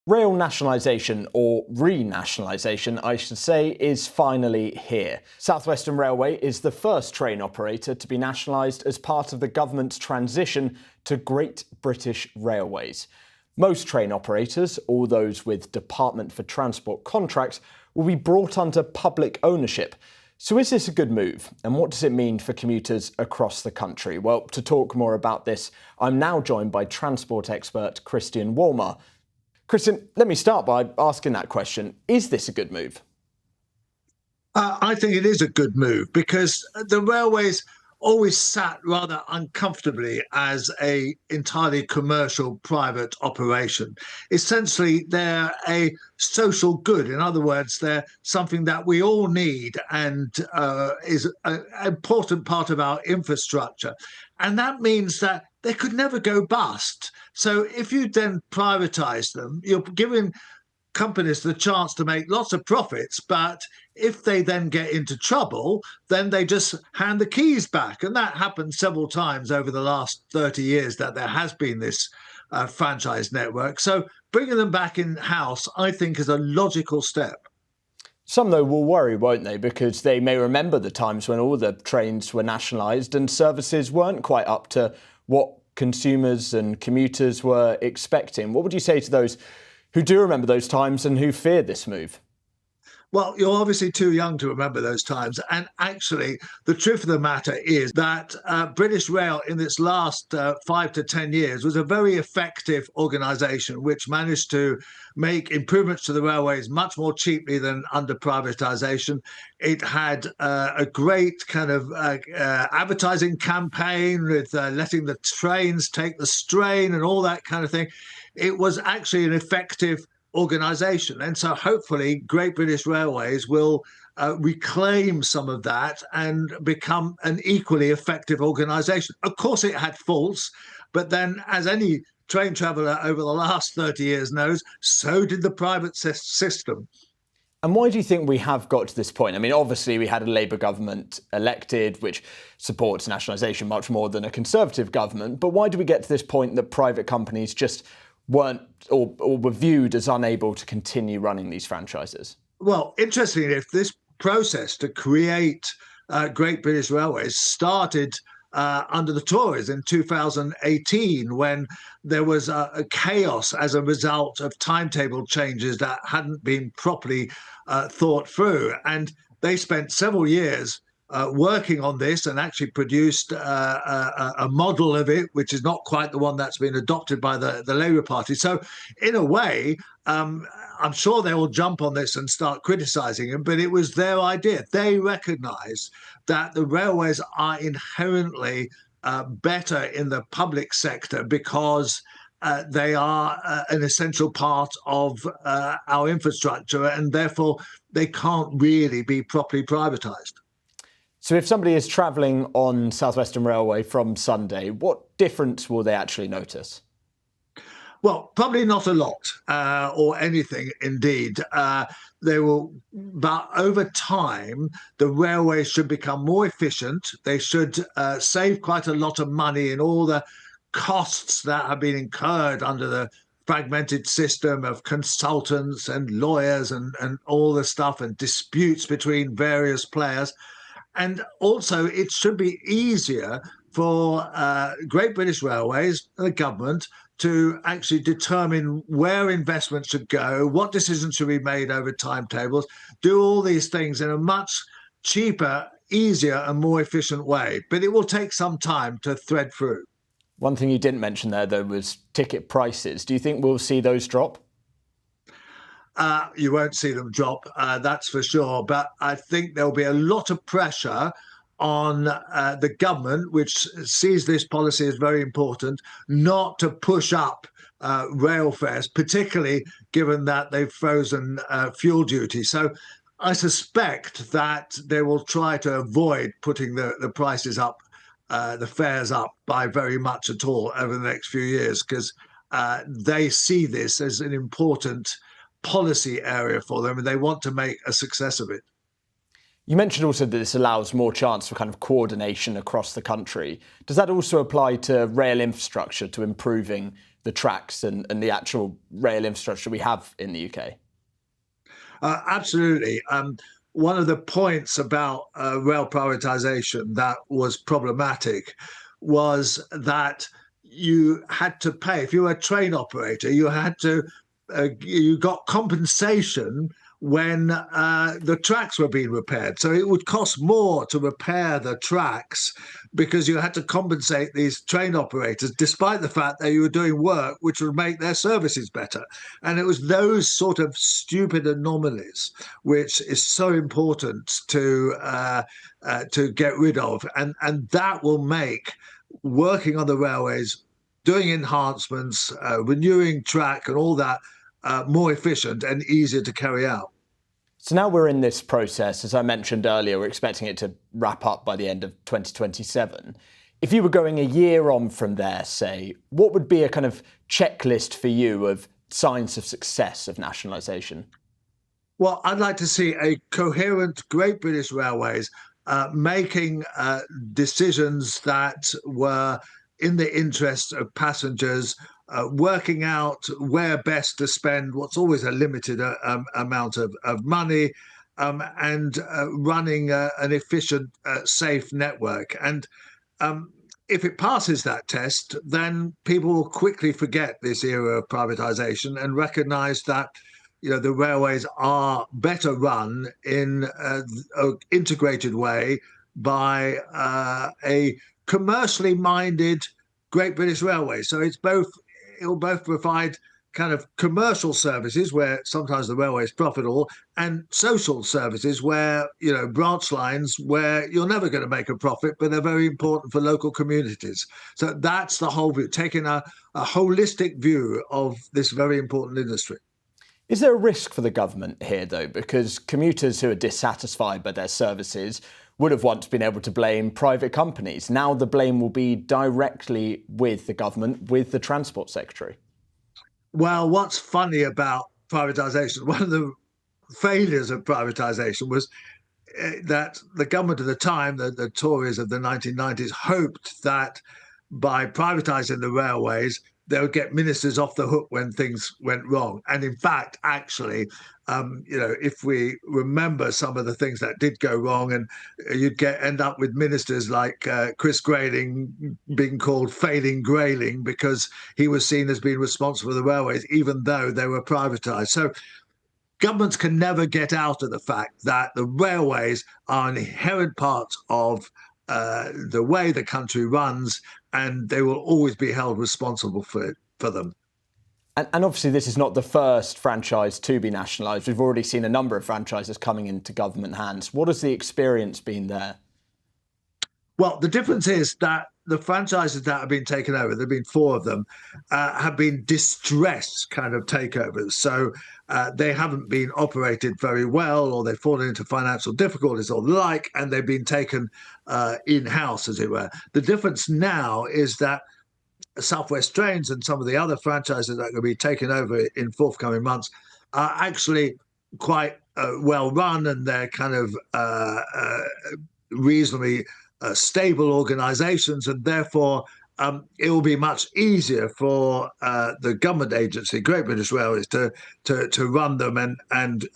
Rail nationalisation, or renationalisation I should say, is finally here. Southwestern Railway is the first train operator to be nationalised as part of the government's transition to Great British Railways. Most train operators, or those with Department for Transport contracts, will be brought under public ownership. So is this a good move? And what does it mean for commuters across the country? Well, to talk more about this, I'm now joined by transport expert Christian Wolmar. Christian, let me start by asking that question. Is this a good move? I think it is a good move because the railways always sat rather uncomfortably as a entirely commercial private operation. Essentially, they're a social good. In other words, they're something that we all need and is an important part of our infrastructure. And that means that they could never go bust. So if you then privatise them, you're giving companies the chance to make lots of profits, but if they then get into trouble, then they just hand the keys back. And that happened several times over the last 30 years that there has been this franchise network. So bringing them back in-house, I think, is a logical step. Some, though, will worry, won't they? Because they may remember the times when all the trains were nationalised and services weren't quite up to what consumers and commuters were expecting. What would you say to those who do remember those times and who fear this move? Well, you're obviously too young to remember those times. And actually, the truth of the matter is that British Rail in its last 5 to 10 years was a very effective organisation which managed to make improvements to the railways much more cheaply than under privatisation. It had a great kind of advertising campaign with letting the trains take the strain and all that kind of thing. It was actually an effective organisation. And so hopefully Great British Railways will reclaim some of that and become an equally effective organisation. Of course, it had faults, but then as any train traveller over the last 30 years knows, so did the private system. And why do you think we have got to this point? I mean, obviously, we had a Labour government elected, which supports nationalisation much more than a Conservative government. But why do we get to this point that private companies just weren't or were viewed as unable to continue running these franchises? Well, interestingly, if this process to create Great British Railways started under the Tories in 2018, when there was a chaos as a result of timetable changes that hadn't been properly thought through. And they spent several years working on this and actually produced a model of it, which is not quite the one that's been adopted by the Labour Party. So in a way, I'm sure they will jump on this and start criticising him, but it was their idea. They recognise that the railways are inherently better in the public sector because they are an essential part of our infrastructure, and therefore they can't really be properly privatised. So if somebody is travelling on Southwestern Railway from Sunday, what difference will they actually notice? Well, probably not a lot, or anything indeed. They will, but over time, the railways should become more efficient. They should save quite a lot of money in all the costs that have been incurred under the fragmented system of consultants and lawyers and all the stuff and disputes between various players. And also, it should be easier for Great British Railways and the government to actually determine where investment should go, what decisions should be made over timetables, do all these things in a much cheaper, easier and more efficient way. But it will take some time to thread through. One thing you didn't mention there, though, was ticket prices. Do you think we'll see those drop? You won't see them drop, that's for sure. But I think there'll be a lot of pressure on the government, which sees this policy as very important, not to push up rail fares, particularly given that they've frozen fuel duty. So I suspect that they will try to avoid putting the prices up, the fares up by very much at all over the next few years, because they see this as an important policy area for them, and they want to make a success of it. You mentioned also that this allows more chance for kind of coordination across the country. Does that also apply to rail infrastructure, to improving the tracks and the actual rail infrastructure we have in the UK? Absolutely. One of the points about rail privatisation that was problematic was that you had to pay. If you were a train operator, you had to you got compensation when the tracks were being repaired. So it would cost more to repair the tracks because you had to compensate these train operators, despite the fact that you were doing work which would make their services better. And it was those sort of stupid anomalies which is so important to get rid of, and that will make working on the railways, doing enhancements, renewing track, and all that more efficient and easier to carry out. So now we're in this process. As I mentioned earlier, we're expecting it to wrap up by the end of 2027. If you were going a year on from there, say, what would be a kind of checklist for you of signs of success of nationalisation? Well, I'd like to see a coherent Great British Railways making decisions that were in the interest of passengers, working out where best to spend what's always a limited amount of money, and running an efficient, safe network. And if it passes that test, then people will quickly forget this era of privatisation and recognise that the railways are better run in an integrated way by a commercially minded Great British Railway. So it will both provide kind of commercial services where sometimes the railway is profitable, and social services where, branch lines where you're never going to make a profit, but they're very important for local communities. So that's the whole view, taking a holistic view of this very important industry. Is there a risk for the government here, though? Because commuters who are dissatisfied by their services would have once been able to blame private companies. Now the blame will be directly with the government, with the Transport Secretary. Well, what's funny about privatisation, one of the failures of privatisation was that the government at the time, the Tories of the 1990s, hoped that by privatising the railways, they would get ministers off the hook when things went wrong. And in fact, actually, if we remember some of the things that did go wrong, and you'd end up with ministers like Chris Grayling being called failing Grayling because he was seen as being responsible for the railways, even though they were privatised. So governments can never get out of the fact that the railways are an inherent part of the way the country runs, and they will always be held responsible for them. And obviously this is not the first franchise to be nationalised. We've already seen a number of franchises coming into government hands. What has the experience been there? Well, the difference is that the franchises that have been taken over, there have been 4 of them, have been distressed kind of takeovers. So they haven't been operated very well, or they've fallen into financial difficulties or the like, and they've been taken in-house, as it were. The difference now is that Southwest Trains and some of the other franchises that are going to be taken over in forthcoming months are actually quite well run, and they're kind of reasonably stable organizations, and therefore it will be much easier for the government agency, Great British Railways, to run them and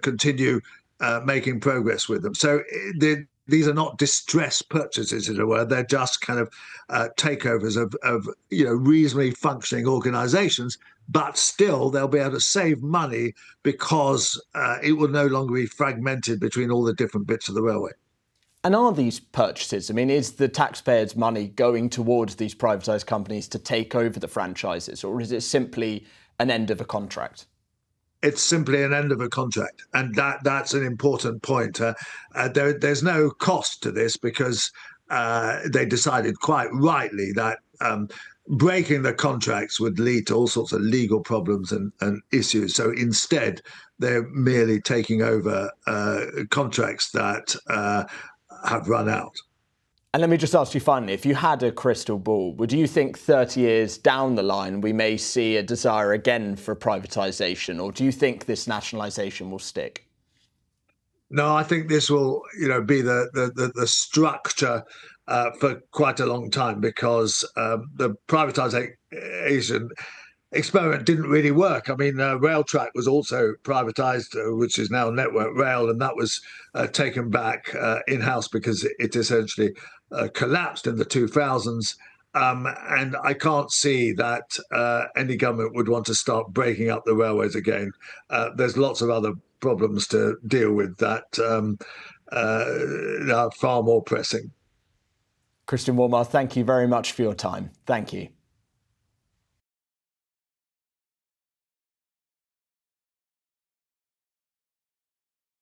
continue making progress with them. So these are not distressed purchases, as it were. They're just kind of takeovers of reasonably functioning organizations, but still they'll be able to save money because it will no longer be fragmented between all the different bits of the railway. And are these purchases, is the taxpayers' money going towards these privatised companies to take over the franchises, or is it simply an end of a contract? It's simply an end of a contract, and that's an important point. There's no cost to this because they decided quite rightly that breaking the contracts would lead to all sorts of legal problems and issues. So instead, they're merely taking over contracts that have run out. And let me just ask you finally, if you had a crystal ball, would you think 30 years down the line we may see a desire again for privatisation, or do you think this nationalisation will stick? No, I think this will, be the structure for quite a long time because the privatisation experiment didn't really work. I mean, Railtrack was also privatised, which is now Network Rail, and that was taken back in-house because it essentially collapsed in the 2000s. And I can't see that any government would want to start breaking up the railways again. There's lots of other problems to deal with that are far more pressing. Christian Wormar, thank you very much for your time. Thank you.